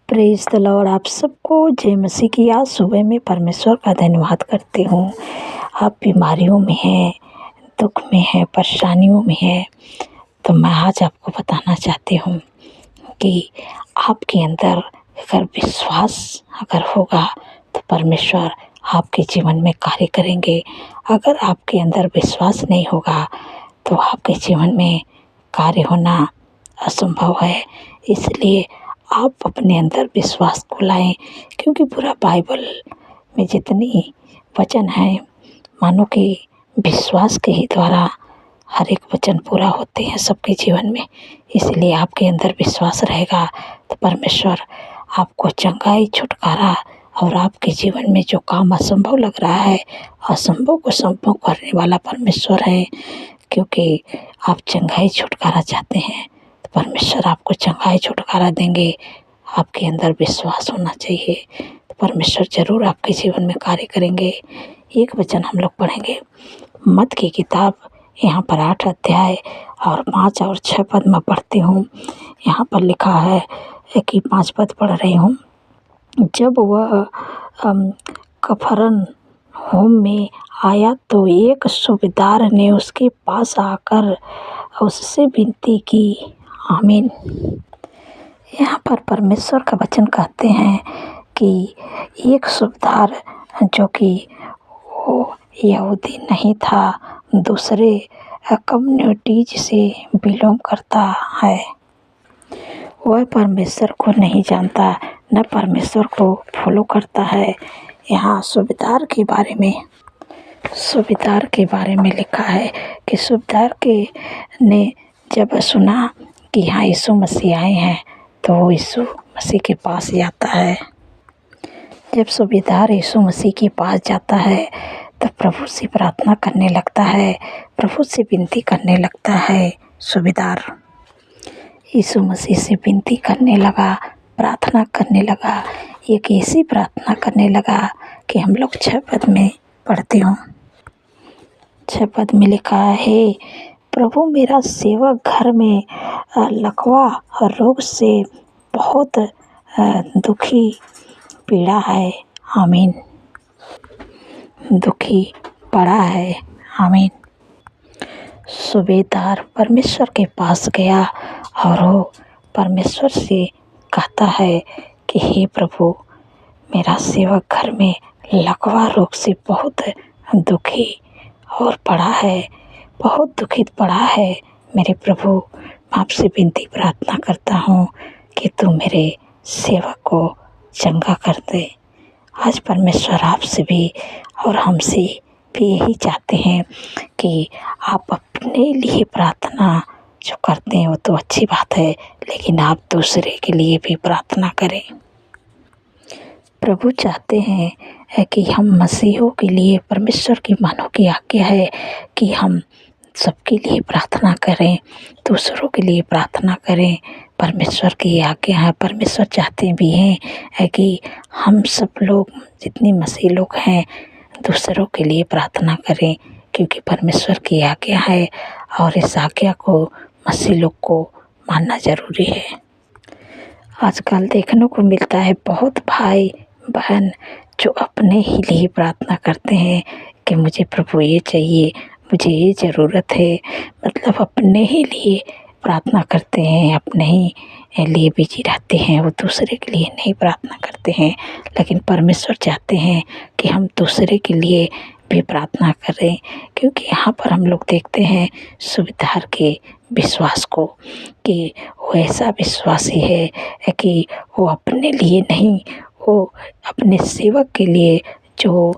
Praise the Lord. आप सबको जय मसीह की। आज सुबह में परमेश्वर का धन्यवाद करती हूँ। आप बीमारियों में हैं, दुख में हैं, परेशानियों में हैं, तो मैं आज आपको बताना चाहती हूँ कि आपके अंदर अगर विश्वास अगर होगा तो परमेश्वर आपके जीवन में कार्य करेंगे। अगर आपके अंदर विश्वास नहीं होगा तो आपके जीवन में कार्य होना असंभव है। इसलिए आप अपने अंदर विश्वास को लाएं, क्योंकि पूरा बाइबल में जितनी वचन हैं मानो कि विश्वास के ही द्वारा हर एक वचन पूरा होते हैं सबके जीवन में। इसलिए आपके अंदर विश्वास रहेगा तो परमेश्वर आपको चंगाई, छुटकारा और आपके जीवन में जो काम असंभव लग रहा है, असंभव को संभव करने वाला परमेश्वर है। क्योंकि आप चंगाई, छुटकारा चाहते हैं तो परमेश्वर आपको चंगाई, छुटकारा देंगे। आपके अंदर विश्वास होना चाहिए तो परमेश्वर ज़रूर आपके जीवन में कार्य करेंगे। एक वचन हम लोग पढ़ेंगे, मत्ती की किताब, यहाँ पर 8 अध्याय और 5 और 6 पद मैं पढ़ती हूँ। यहाँ पर लिखा है कि 5 पद पढ़ रही हूँ। जब वह कफरनहूम में आया तो एक सूबेदार ने उसके पास आकर उससे विनती की। आमीन। यहाँ पर परमेश्वर का वचन कहते हैं कि एक सूबेदार जो कि वो यहूदी नहीं था, दूसरे कम्युनिटीज से बिलोंग करता है, वह परमेश्वर को नहीं जानता, न परमेश्वर को फॉलो करता है। यहाँ सूबेदार के बारे में लिखा है कि सूबेदार के ने जब सुना कि यहाँ यीशु मसीह आए हैं तो वो यीशु मसीह के पास जाता है। जब सूबेदार यीशु मसीह के पास जाता है तो प्रभु से प्रार्थना करने लगता है, प्रभु से विनती करने लगता है। सूबेदार यीशु मसीह से विनती करने लगा, प्रार्थना करने लगा। एक ऐसी प्रार्थना करने लगा कि हम लोग 6 पद में पढ़ते हूँ। 6 पद में लिखा है, प्रभु मेरा सेवक घर में लकवा रोग से बहुत दुखी पीड़ा है। आमीन। दुखी पड़ा है। आमीन। सूबेदार परमेश्वर के पास गया और वो परमेश्वर से कहता है कि हे प्रभु, मेरा सेवक घर में लकवा रोग से बहुत दुखी और पड़ा है, बहुत दुखित पड़ा है। मेरे प्रभु, आपसे विनती प्रार्थना करता हूँ कि तू मेरे सेवक को चंगा कर दे। आज परमेश्वर आपसे भी और हमसे भी यही चाहते हैं कि आप अपने लिए प्रार्थना जो करते हैं वो तो अच्छी बात है, लेकिन आप दूसरे के लिए भी प्रार्थना करें। प्रभु चाहते हैं कि हम मसीहों के लिए, परमेश्वर की मानो की आज्ञा है कि हम सबके लिए प्रार्थना करें, दूसरों के लिए प्रार्थना करें। परमेश्वर की आज्ञा है। परमेश्वर चाहते भी हैं कि हम सब लोग जितने मसीह लोग हैं दूसरों के लिए प्रार्थना करें, क्योंकि परमेश्वर की आज्ञा है और इस आज्ञा को मसीह लोग को मानना ज़रूरी है। आजकल देखने को मिलता है बहुत भाई बहन जो अपने ही लिए प्रार्थना करते हैं कि मुझे प्रभु ये चाहिए, मुझे ये ज़रूरत है। मतलब अपने ही लिए प्रार्थना करते हैं, अपने ही लिए बिजी रहते हैं, वो दूसरे के लिए नहीं प्रार्थना करते हैं। लेकिन परमेश्वर चाहते हैं कि हम दूसरे के लिए भी प्रार्थना करें, क्योंकि यहाँ पर हम लोग देखते हैं सूबेदार के विश्वास को कि वो ऐसा विश्वासी है कि वो अपने लिए नहीं, वो अपने सेवक के लिए जो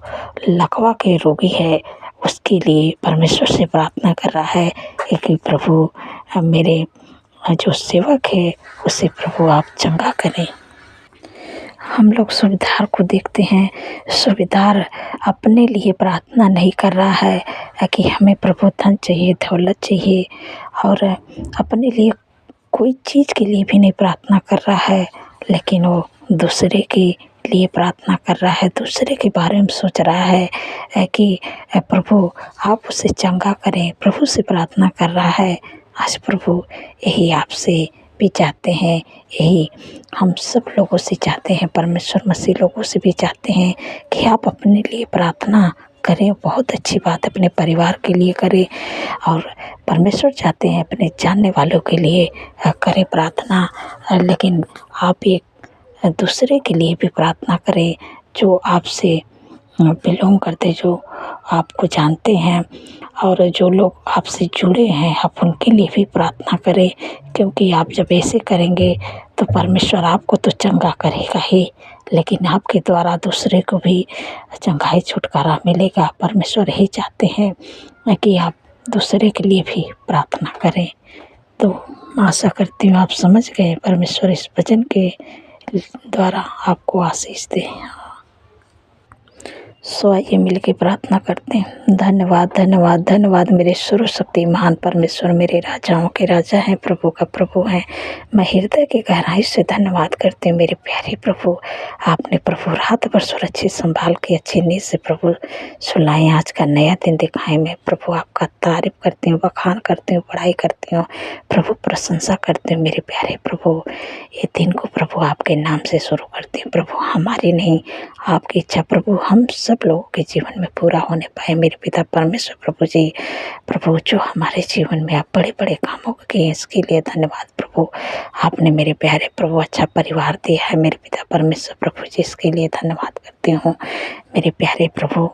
लकवा के रोगी है उसके लिए परमेश्वर से प्रार्थना कर रहा है कि प्रभु मेरे जो सेवक है उसे प्रभु आप चंगा करें। हम लोग सूबेदार को देखते हैं, सूबेदार अपने लिए प्रार्थना नहीं कर रहा है कि हमें प्रभु धन चाहिए, दौलत चाहिए, और अपने लिए कोई चीज़ के लिए भी नहीं प्रार्थना कर रहा है, लेकिन वो दूसरे के लिए प्रार्थना कर रहा है, दूसरे के बारे में सोच रहा है कि प्रभु आप उसे चंगा करें। प्रभु से प्रार्थना कर रहा है। आज प्रभु यही आपसे भी चाहते हैं, यही हम सब लोगों से चाहते हैं, परमेश्वर मसीह लोगों से भी चाहते हैं कि आप अपने लिए प्रार्थना करें। बहुत अच्छी बात अपने परिवार के लिए करें, और परमेश्वर चाहते हैं अपने जानने वालों के लिए करें प्रार्थना, लेकिन आप एक दूसरे के लिए भी प्रार्थना करें जो आपसे बिलोंग करते, जो आपको जानते हैं, और जो लोग आपसे जुड़े हैं, आप उनके लिए भी प्रार्थना करें। क्योंकि आप जब ऐसे करेंगे तो परमेश्वर आपको तो चंगा करेगा ही, लेकिन आपके द्वारा दूसरे को भी चंगाई छुटकारा मिलेगा। परमेश्वर यही चाहते हैं कि आप दूसरे के लिए भी प्रार्थना करें। तो आशा करती हूँ आप समझ गए। परमेश्वर इस वचन के द्वारा आपको आशीष दे। सो आइए मिल के प्रार्थना करते हैं। धन्यवाद धन्यवाद धन्यवाद मेरे सर्वशक्ति महान परमेश्वर, मेरे राजाओं के राजा हैं, प्रभु का प्रभु हैं। मैं हृदय की गहराई से धन्यवाद करती हूँ मेरे प्यारे प्रभु। आपने प्रभु रात भर सुरक्षित संभाल के अच्छी नींद से प्रभु सुलाए, आज का नया दिन दिखाए। मैं प्रभु आपका तारीफ करती हूँ, बखान करती हूँ, बड़ाई करती हूँ प्रभु, प्रशंसा करती हूँ मेरे प्यारे प्रभु। ये दिन को प्रभु आपके नाम से शुरू करती हूँ प्रभु, हमारी नहीं आपकी इच्छा प्रभु हम सब लोगों के जीवन में पूरा होने पाए मेरे पिता परमेश्वर प्रभु जी। प्रभु जो हमारे जीवन में आप बड़े बड़े कामों को किए, इसके लिए धन्यवाद प्रभु। आपने मेरे प्यारे प्रभु अच्छा परिवार दिया है मेरे पिता परमेश्वर प्रभु जी, इसके लिए धन्यवाद करती हूँ मेरे प्यारे प्रभु।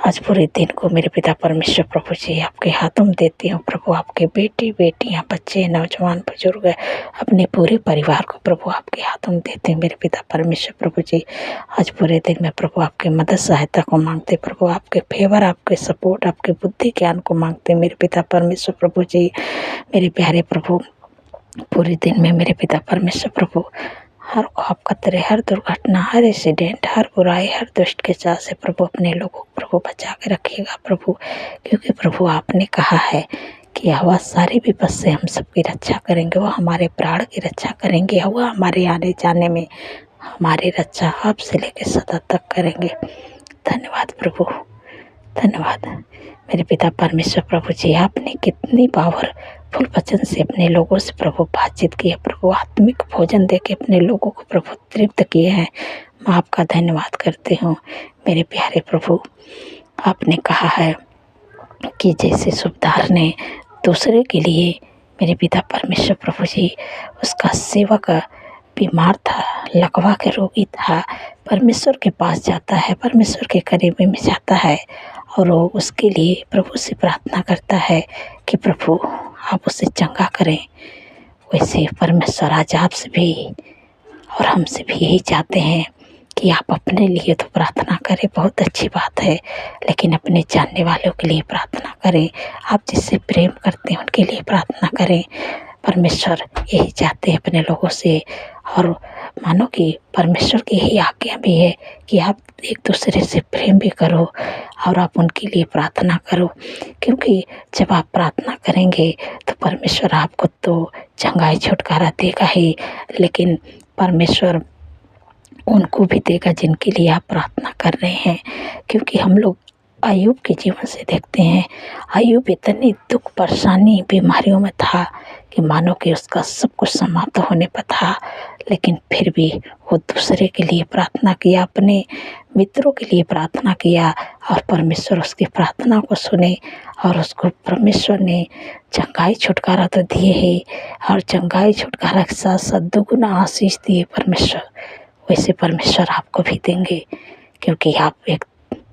आज पूरे दिन को मेरे पिता परमेश्वर प्रभु जी आपके हाथों में देती हूँ प्रभु। आपके बेटी बेटियाँ, बच्चे, नौजवान, बुजुर्ग, अपने पूरे परिवार को प्रभु आपके हाथों में देती हूँ मेरे पिता परमेश्वर प्रभु जी। आज पूरे दिन में प्रभु आपके मदद सहायता को मांगते प्रभु, आपके फेवर, आपके सपोर्ट, आपके बुद्धि ज्ञान को मांगते मेरे पिता परमेश्वर प्रभु जी। मेरे प्यारे प्रभु पूरे दिन में मेरे पिता परमेश्वर प्रभु हर खौफ खतरे, हर दुर्घटना, हर एक्सीडेंट, हर बुराई, हर दुष्ट के चाल से प्रभु अपने लोगों को प्रभु बचा के रखिएगा प्रभु। क्योंकि प्रभु आपने कहा है कि वह सारे विपद से हम सबकी रक्षा करेंगे, वह हमारे प्राण की रक्षा करेंगे, वह हमारे आने जाने में हमारी रक्षा आपसे लेकर सदा तक करेंगे। धन्यवाद प्रभु, धन्यवाद मेरे पिता परमेश्वर प्रभु जी। आपने कितनी पावरफुल वचन से अपने लोगों से प्रभु बातचीत की है प्रभु, आत्मिक भोजन दे के अपने लोगों को प्रभु तृप्त किए हैं। मैं आपका धन्यवाद करती हूँ मेरे प्यारे प्रभु। आपने कहा है कि जैसे सुबेदार ने दूसरे के लिए मेरे पिता परमेश्वर प्रभु जी, उसका सेवक बीमार था, लकवा के रोगी था, परमेश्वर के पास जाता है, परमेश्वर के करीब में जाता है और वो उसके लिए प्रभु से प्रार्थना करता है कि प्रभु आप उसे चंगा करें। वैसे परमेश्वर आज आपसे भी और हमसे भी यही चाहते हैं कि आप अपने लिए तो प्रार्थना करें, बहुत अच्छी बात है, लेकिन अपने जानने वालों के लिए प्रार्थना करें। आप जिससे प्रेम करते हैं उनके लिए प्रार्थना करें। परमेश्वर यही चाहते हैं अपने लोगों से, और मानो कि परमेश्वर की यही आज्ञा भी है कि आप एक दूसरे से प्रेम भी करो और आप उनके लिए प्रार्थना करो। क्योंकि जब आप प्रार्थना करेंगे तो परमेश्वर आपको तो चंगाई छुटकारा देगा ही, लेकिन परमेश्वर उनको भी देगा जिनके लिए आप प्रार्थना कर रहे हैं। क्योंकि हम लोग अय्यूब के जीवन से देखते हैं, अय्यूब इतनी दुख परेशानी बीमारियों में था कि मानो कि उसका सब कुछ समाप्त होने पर था, लेकिन फिर भी वो दूसरे के लिए प्रार्थना किया, अपने मित्रों के लिए प्रार्थना किया और परमेश्वर उसकी प्रार्थना को सुने और उसको परमेश्वर ने चंगाई छुटकारा तो दिए ही, और चंगाई छुटकारा के साथ साथ दुगुना आशीष दिए परमेश्वर। वैसे परमेश्वर आपको भी देंगे, क्योंकि आप एक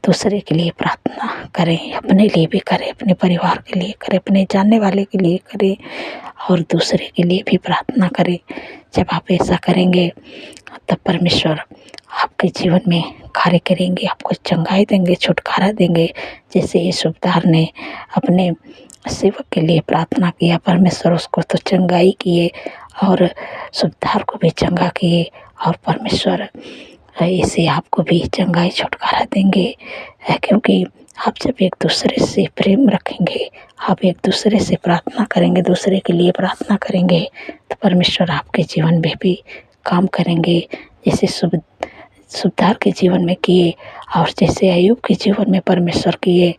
दूसरे के लिए प्रार्थना करें, अपने लिए भी करें, अपने परिवार के लिए करें, अपने जानने वाले के लिए करें और दूसरे के लिए भी प्रार्थना करें। जब आप ऐसा करेंगे तब परमेश्वर आपके जीवन में कार्य करेंगे, आपको चंगाई देंगे, छुटकारा देंगे। जैसे ये सुबेदार ने अपने सेवक के लिए प्रार्थना किया, परमेश्वर उसको तो चंगाई किए और सुबेदार को भी चंगा किए, और परमेश्वर इसे आपको भी चंगाई छुटकारा देंगे। क्योंकि आप जब एक दूसरे से प्रेम रखेंगे, आप एक दूसरे से प्रार्थना करेंगे, दूसरे के लिए प्रार्थना करेंगे, तो परमेश्वर आपके जीवन में भी काम करेंगे। जैसे सुबेदार के जीवन में किए और जैसे अय्यूब के जीवन में परमेश्वर किए,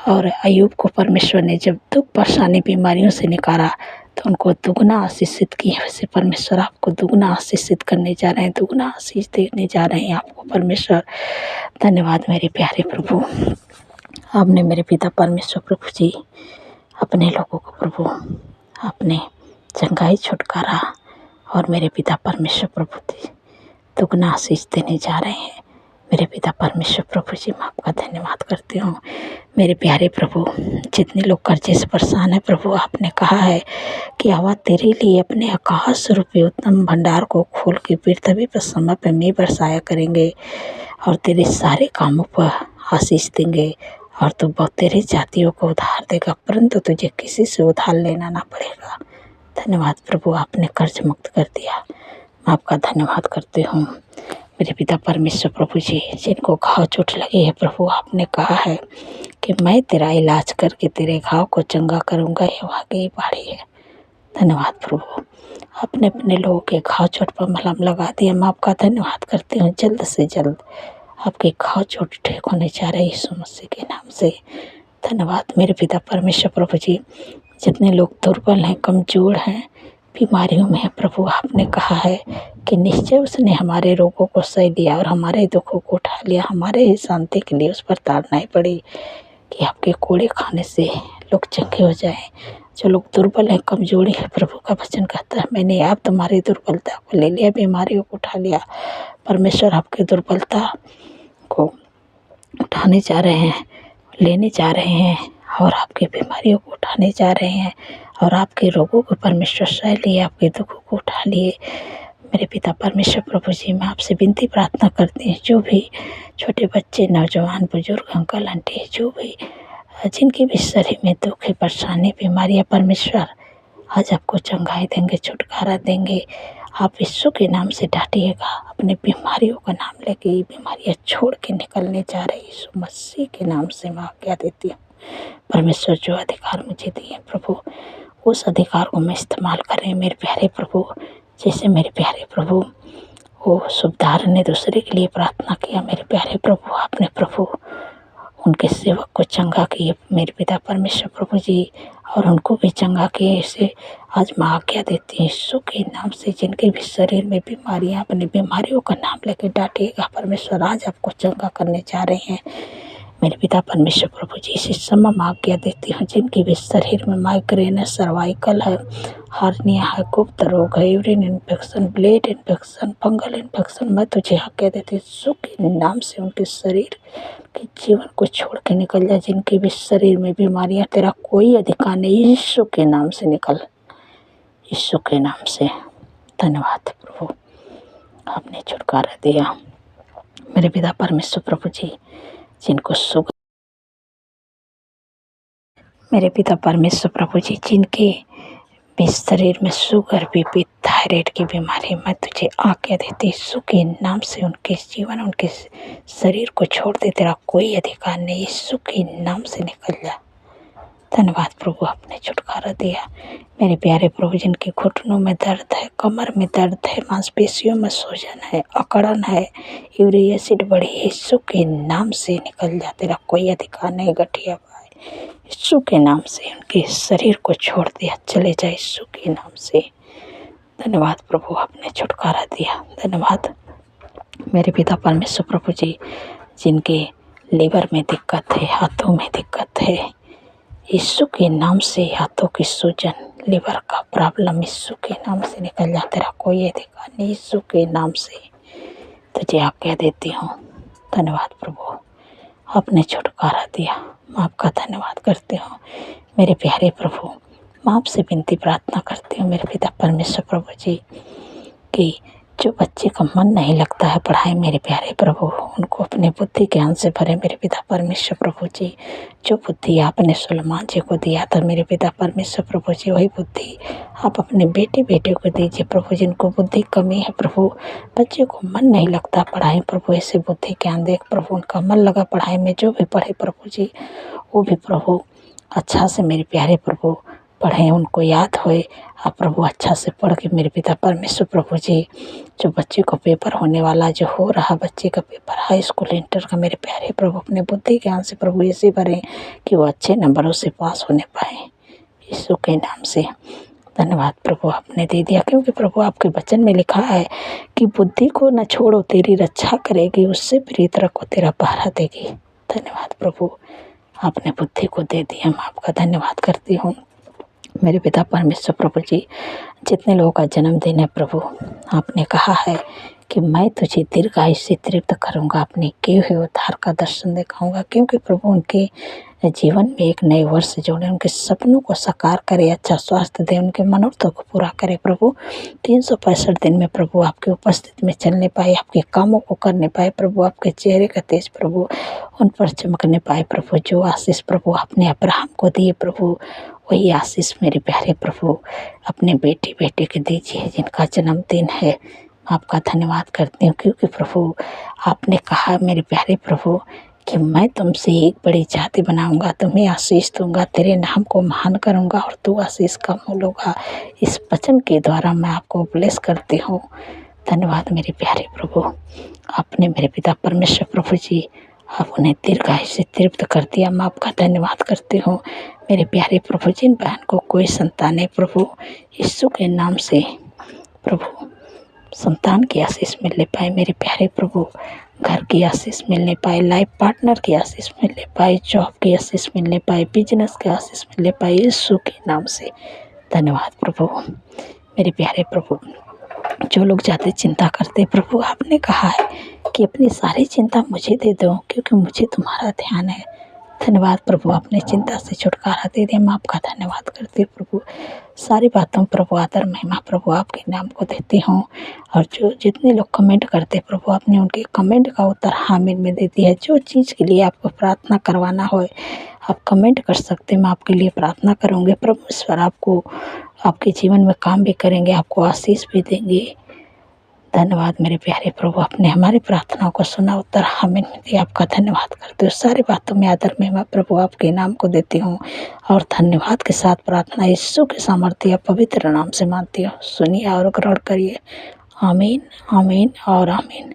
और अय्यूब को परमेश्वर ने जब दुख परेशानी बीमारियों से निकाला तो उनको दुगना आशीषित किए। वैसे परमेश्वर आपको दुगना आशीषित करने जा रहे हैं, दुगना आशीष देने जा रहे हैं आपको परमेश्वर। धन्यवाद मेरे प्यारे प्रभु। आपने मेरे पिता परमेश्वर प्रभु जी अपने लोगों को प्रभु आपने चंगाई छुटकारा और मेरे पिता परमेश्वर प्रभु जी दुगना आशीष देने जा रहे हैं। मेरे पिता परमेश्वर प्रभु जी मैं आपका धन्यवाद करती हूँ। मेरे प्यारे प्रभु, जितने लोग कर्जे से परेशान हैं प्रभु, आपने कहा है कि आवा तेरे लिए अपने आकाश रूपी उत्तम भंडार को खोल के पृथ्वी पर समय पर मेघ बरसाया करेंगे और तेरे सारे कामों पर आशीष देंगे और तू बहुत तेरे जातियों को उधार देगा, परंतु तुझे किसी से उधार लेना ना पड़ेगा। धन्यवाद प्रभु, आपने कर्ज मुक्त कर दिया। मैं आपका धन्यवाद करती हूँ। मेरे पिता परमेश्वर प्रभु जी, जिनको घाव चोट लगी है प्रभु, आपने कहा है कि मैं तेरा इलाज करके तेरे घाव को चंगा करूँगा। ये वाकई बाड़ी है। धन्यवाद प्रभु, आपने अपने लोगों के घाव चोट पर मलहम लगा दिया। मैं आपका धन्यवाद करती हूँ। जल्द से जल्द आपके घाव चोट ठीक होने जा रहे यीशु मसीह के नाम से। धन्यवाद मेरे पिता परमेश्वर प्रभु जी, जितने लोग दुर्बल हैं, कमज़ोर हैं, बीमारियों में है प्रभु, आपने कहा है कि निश्चय उसने हमारे रोगों को सह लिया और हमारे दुखों को उठा लिया। हमारे ही शांति के लिए उस पर ताड़ना ही पड़ी कि आपके कोड़े खाने से लोग चंगे हो जाएं। जो लोग दुर्बल हैं, कमजोरी है, प्रभु का वचन कहता है मैंने आप तुम्हारी दुर्बलता को ले लिया, बीमारियों को उठा लिया। परमेश्वर आपकी दुर्बलता को उठाने जा रहे हैं, लेने जा रहे हैं और आपकी बीमारियों को उठाने जा रहे हैं और आपके रोगों को परमेश्वर सह लिए, आपके दुखों को उठा लिए। मेरे पिता परमेश्वर प्रभु जी, मैं आपसे विनती प्रार्थना करती हूँ, जो भी छोटे बच्चे, नौजवान, बुजुर्ग, अंकल आंटी, जो भी जिनके भी शरीर में दुख है, परेशानी, बीमारियाँ, परमेश्वर आज आपको चंगाई देंगे, छुटकारा देंगे। आप यीशु के नाम से डांटिएगा, अपने बीमारियों का नाम लेके ये बीमारियाँ छोड़ के निकलने जा रही यीशु मसीह के नाम से मैं आज्ञा देती हूँ। परमेश्वर जो अधिकार मुझे दिए प्रभु, उस अधिकार को मैं इस्तेमाल करें मेरे प्यारे प्रभु। जैसे मेरे प्यारे प्रभु वो सुबदार ने दूसरे के लिए प्रार्थना किया, मेरे प्यारे प्रभु आपने प्रभु उनके सेवक को चंगा किए मेरे पिता परमेश्वर प्रभु जी, और उनको भी चंगा किए। इसे आज मैं आज्ञा देती हूँ यीशु के नाम से, जिनके भी शरीर में बीमारियाँ, अपनी बीमारियों का नाम लेके डांटिएगा परमेश्वर, आज आपको चंगा करने जा रहे हैं मेरे पिता परमेश्वर प्रभु जी। इसी समय मैं आज्ञा देती हूँ, जिनकी भी शरीर में माइग्रेन है, सर्वाइकल है, हार्निया है, गुप्त रोग है, urine infection, blood infection, fungal infection, मैं तुझे आज्ञा देती हूँ यीशु के नाम से उनके शरीर के जीवन को छोड़ के निकल जाए। जिनके भी शरीर में बीमारियाँ, तेरा कोई अधिकार नहीं, यीशु के नाम से निकल, यीशु के नाम से। धन्यवाद प्रभु, आपने छुटकारा दिया मेरे पिता परमेश्वर प्रभु जी। जिनको शुगर, मेरे पिता परमेश्वर प्रभु जी, जिनके भी शरीर में शुगर, बीपी, थायराइड की बीमारी, मैं तुझे आज्ञा देती यीशु के नाम से उनके जीवन, उनके शरीर को छोड़ दे, तेरा कोई अधिकार नहीं, यीशु के नाम से निकल जा। धन्यवाद प्रभु, आपने छुटकारा दिया मेरे प्यारे प्रभु। जिनके घुटनों में दर्द है, कमर में दर्द है, मांसपेशियों में सूजन है, अकड़न है, यूरिक एसिड बढ़ी, यीशु के नाम से निकल जा, तेरा कोई अधिकार नहीं। गठिया भाई, यीशु के नाम से उनके शरीर को छोड़ दिया, चले जाए यीशु के नाम से। धन्यवाद प्रभु, आपने छुटकारा दिया। धन्यवाद मेरे पिता परमेश्वर प्रभु जी, जिनके लीवर में दिक्कत है, हाथों में दिक्कत है, यीशु के नाम से हाथों की सूजन, लीवर का प्रॉब्लम यीशु के नाम से निकल जा, तेरा कोई अधिकार नहीं, यीशु के नाम से तुझे आज्ञा देती हूँ। धन्यवाद प्रभु, आपने छुटकारा दिया, मैं आपका धन्यवाद करती हूँ मेरे प्यारे प्रभु। मैं आपसे विनती प्रार्थना करती हूँ मेरे पिता परमेश्वर प्रभु जी, कि जो बच्चे का मन नहीं लगता है पढ़ाई, मेरे प्यारे प्रभु उनको अपने बुद्धि ज्ञान से भरे मेरे पिता परमेश्वर प्रभु जी। जो बुद्धि आपने सुलेमान जी को दिया था मेरे पिता परमेश्वर प्रभु जी, वही बुद्धि आप अपने बेटे को दीजिए प्रभु। जिनको बुद्धि कमी है प्रभु, बच्चे को मन नहीं लगता पढ़ाई प्रभु, ऐसे बुद्धि ज्ञान देख प्रभु, उनका मन लगा पढ़ाई में, जो भी पढ़े प्रभु जी वो भी प्रभु अच्छा से मेरे प्यारे प्रभु पढ़ें, उनको याद होए। आप प्रभु अच्छा से पढ़ के मेरे पिता परमेश्वर प्रभु जी, जो बच्चे को पेपर होने वाला, जो हो रहा बच्चे का पेपर हाई स्कूल इंटर का, मेरे प्यारे प्रभु अपने बुद्धि ज्ञान से प्रभु ऐसे भरें कि वो अच्छे नंबरों से पास होने पाए, यीशु के नाम से। धन्यवाद प्रभु आपने दे दिया, क्योंकि प्रभु आपके वचन में लिखा है कि बुद्धि को न छोड़ो, तेरी रक्षा करेगी, उससे प्रीत रखो, तेरा पहरा देगी। धन्यवाद प्रभु आपने बुद्धि को दे दिया, मैं आपका धन्यवाद करती हूँ। मेरे पिता परमेश्वर प्रभु जी, जितने लोगों का जन्मदिन है प्रभु, आपने कहा है कि मैं तुझे दीर्घायु से तृप्त करूँगा, अपने किए हुए उद्धार का दर्शन दिखाऊंगा, क्योंकि प्रभु उनके जीवन में एक नए वर्ष जोड़े, उनके सपनों को साकार करे, अच्छा स्वास्थ्य दे, उनके मनोरथों को पूरा करे प्रभु। 365 दिन में प्रभु आपकी उपस्थिति में चलने पाए, आपके कामों को करने पाए प्रभु, आपके चेहरे का तेज प्रभु उन पर चमकने पाए प्रभु। जो आशीष प्रभु आपने अब्राहम को दिए प्रभु, वही आशीष मेरे प्यारे प्रभु अपने बेटे के दीजिए जिनका जन्मदिन है। आपका धन्यवाद करती हूँ, क्योंकि प्रभु आपने कहा मेरे प्यारे प्रभु कि मैं तुमसे एक बड़ी जाति बनाऊंगा, तुम्हें आशीष दूंगा, तेरे नाम को महान करूंगा और तू आशीष का मूल होगा। इस वचन के द्वारा मैं आपको ब्लेस करती हूँ। धन्यवाद मेरे प्यारे प्रभु, आपने मेरे पिता परमेश्वर प्रभु जी, आप उन्हें दीर्घायु से तृप्त कर दिया। मैं आपका धन्यवाद करती हूँ मेरे प्यारे प्रभु। जिन बहन को कोई संतान है प्रभु, यीशु के नाम से प्रभु संतान की आशीष मिलने पाए मेरे प्यारे प्रभु, घर की आशीष मिलने पाए, लाइफ पार्टनर की आशीष मिलने पाए, जॉब की आशीष मिलने पाए, बिजनेस की आशीष मिलने पाए, यीशु के नाम से। धन्यवाद प्रभु मेरे प्यारे प्रभु। जो लोग ज़्यादा चिंता करते प्रभु, आपने कहा है कि अपनी सारी चिंता मुझे दे दो, क्योंकि मुझे तुम्हारा ध्यान है। धन्यवाद प्रभु, आपने चिंता से छुटकारा दे दिया। मैं आपका धन्यवाद करती हूँ प्रभु। सारी बातों प्रभु आदर महिमा प्रभु आपके नाम को देती हूँ। और जो जितने लोग कमेंट करते प्रभु, आपने उनके कमेंट का उत्तर आमीन में दे दिया है। जो चीज़ के लिए आपको प्रार्थना करवाना हो, आप कमेंट कर सकते हैं, मैं आपके लिए प्रार्थना करूँगी। प्रभु ईश्वर आपको आपके जीवन में काम भी करेंगे, आपको आशीष भी देंगे। धन्यवाद मेरे प्यारे प्रभु, आपने हमारी प्रार्थनाओं को सुना, उत्तर आमीन में दिया। आपका धन्यवाद करते हो। सारी बातों में आदर में मैं प्रभु आपके नाम को देती हूँ और धन्यवाद के साथ प्रार्थना यीशु के सामर्थ्य पवित्र नाम से मानती हूँ। सुनिए और ग्रहण करिए। आमीन आमीन और आमीन।